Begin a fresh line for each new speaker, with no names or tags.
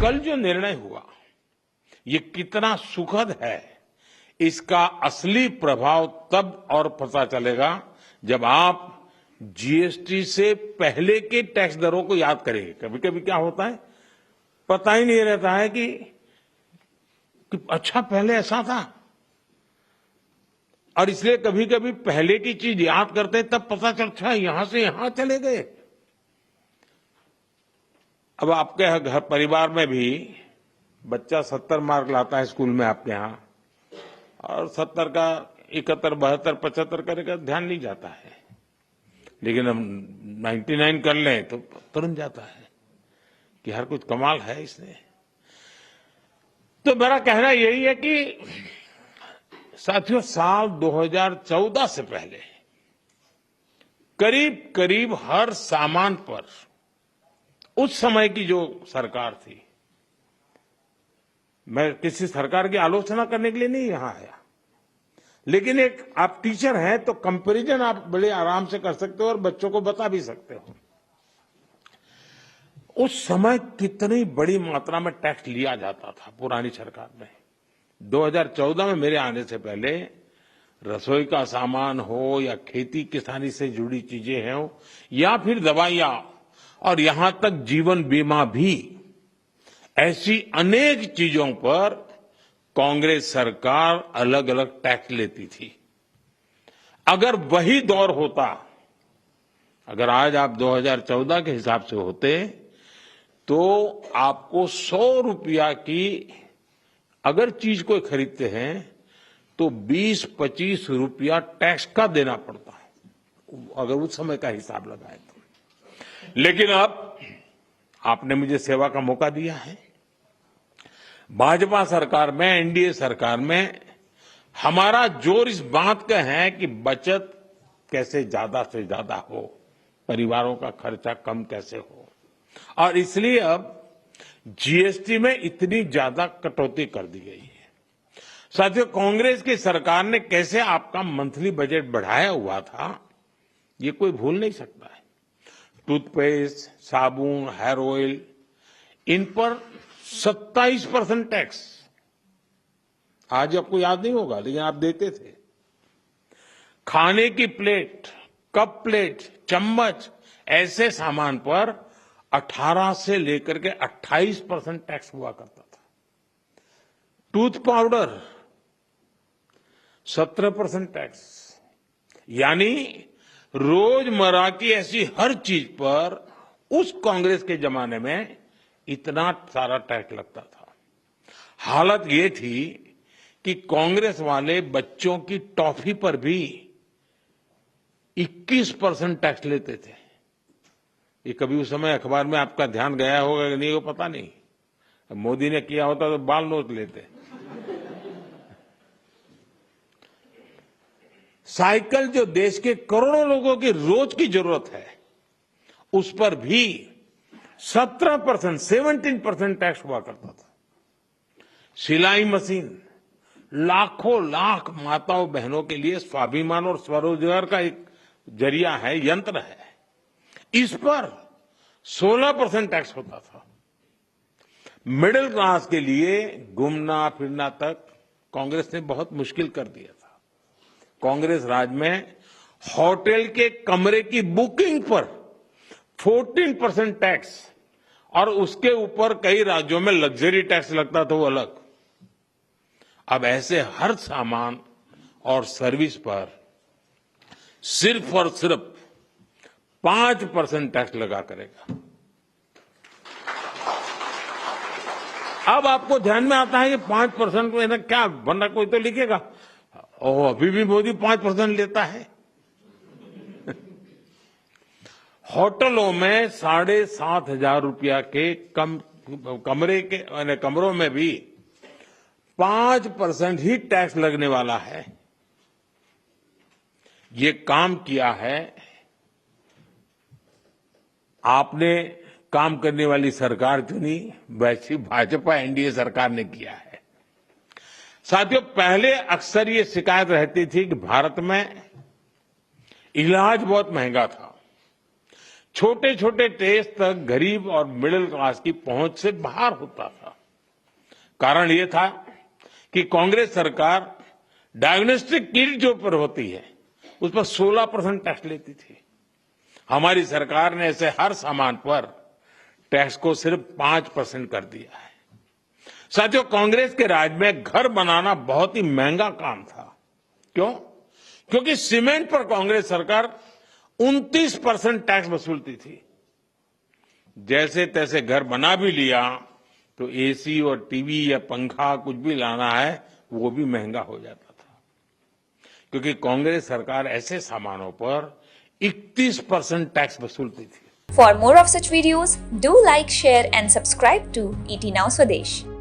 कल जो निर्णय हुआ ये कितना सुखद है, इसका असली प्रभाव तब और पता चलेगा जब आप जीएसटी से पहले के टैक्स दरों को याद करेंगे। कभी कभी क्या होता है, पता ही नहीं रहता है कि अच्छा पहले ऐसा था, और इसलिए कभी कभी पहले की चीज याद करते हैं तब पता चलता है यहां से यहां चले गए। अब आपके घर परिवार में भी बच्चा 70 मार्क लाता है स्कूल में आपके यहां, और 70 का 71, 72, 75 करेगा ध्यान नहीं जाता है, लेकिन हम 99 कर लें तो तुरंत जाता है कि हर कुछ कमाल है इसने। तो मेरा कहना यही है कि साथियों, साल 2014 से पहले करीब करीब हर सामान पर उस समय की जो सरकार थी, मैं किसी सरकार की आलोचना करने के लिए नहीं यहां आया, लेकिन एक आप टीचर हैं तो कंपैरिजन आप बड़े आराम से कर सकते हो और बच्चों को बता भी सकते हो। उस समय कितनी बड़ी मात्रा में टैक्स लिया जाता था पुरानी सरकार में। 2014 में मेरे आने से पहले रसोई का सामान हो या खेती किसानी से जुड़ी चीजें हो या फिर दवाइयां और यहां तक जीवन बीमा भी, ऐसी अनेक चीजों पर कांग्रेस सरकार अलग अलग टैक्स लेती थी। अगर वही दौर होता, अगर आज आप 2014 के हिसाब से होते तो आपको 100 रुपया की अगर चीज कोई खरीदते हैं तो 20-25 रुपया टैक्स का देना पड़ता है, अगर उस समय का हिसाब लगाए तो। लेकिन अब आपने मुझे सेवा का मौका दिया है। भाजपा सरकार में, एनडीए सरकार में हमारा जोर इस बात का है कि बचत कैसे ज्यादा से ज्यादा हो, परिवारों का खर्चा कम कैसे हो, और इसलिए अब जीएसटी में इतनी ज्यादा कटौती कर दी गई है। साथियों, कांग्रेस की सरकार ने कैसे आपका मंथली बजट बढ़ाया हुआ था, ये कोई भूल नहीं सकता है। टूथपेस्ट, साबुन, हेयर ऑयल, इन पर 27% टैक्स, आज आपको याद नहीं होगा लेकिन आप देते थे। खाने की प्लेट, कप प्लेट, चम्मच, ऐसे सामान पर 18 से लेकर के 28% टैक्स हुआ करता था। टूथ पाउडर 17% टैक्स, यानी रोजमर्रा की ऐसी हर चीज पर उस कांग्रेस के जमाने में इतना सारा टैक्स लगता था। हालत ये थी कि कांग्रेस वाले बच्चों की टॉफी पर भी 21% टैक्स लेते थे। ये कभी उस समय अखबार में आपका ध्यान गया होगा कि नहीं, वो पता नहीं। मोदी ने किया होता तो बाल नोच लेते। साइकिल जो देश के करोड़ों लोगों की रोज की जरूरत है, उस पर भी 17% टैक्स हुआ करता था। सिलाई मशीन लाखों लाख माताओं बहनों के लिए स्वाभिमान और स्वरोजगार का एक जरिया है, यंत्र है, इस पर 16% टैक्स होता था। मिडिल क्लास के लिए घूमना फिरना तक कांग्रेस ने बहुत मुश्किल कर दिया था। कांग्रेस राज में होटल के कमरे की बुकिंग पर 14% टैक्स, और उसके ऊपर कई राज्यों में लग्जरी टैक्स लगता था, वो अलग। अब ऐसे हर सामान और सर्विस पर सिर्फ और सिर्फ 5% टैक्स लगा करेगा। अब आपको ध्यान में आता है कि 5% को क्या, वरना कोई तो लिखेगा ओ अभी भी मोदी 5% लेता है। होटलों में 7,500 रुपया के कमरों में भी 5% ही टैक्स लगने वाला है। ये काम किया है, आपने काम करने वाली सरकार चुनी, वैसी भाजपा एनडीए सरकार ने किया है। साथियों, पहले अक्सर ये शिकायत रहती थी कि भारत में इलाज बहुत महंगा था, छोटे छोटे टेस्ट तक गरीब और मिडिल क्लास की पहुंच से बाहर होता था। कारण ये था कि कांग्रेस सरकार डायग्नोस्टिक किट जो पर होती है उस पर 16% टैक्स लेती थी। हमारी सरकार ने ऐसे हर सामान पर टैक्स को सिर्फ 5% कर दिया है। साथियों, कांग्रेस के राज में घर बनाना बहुत ही महंगा काम था। क्यों? क्योंकि सीमेंट पर कांग्रेस सरकार 29% टैक्स वसूलती थी। जैसे तैसे घर बना भी लिया तो एसी और टीवी या पंखा कुछ भी लाना है वो भी महंगा हो जाता था, क्योंकि कांग्रेस सरकार ऐसे सामानों पर 31% टैक्स वसूलती थी।
For more of such videos, do like, share and subscribe to ET Now Swadesh.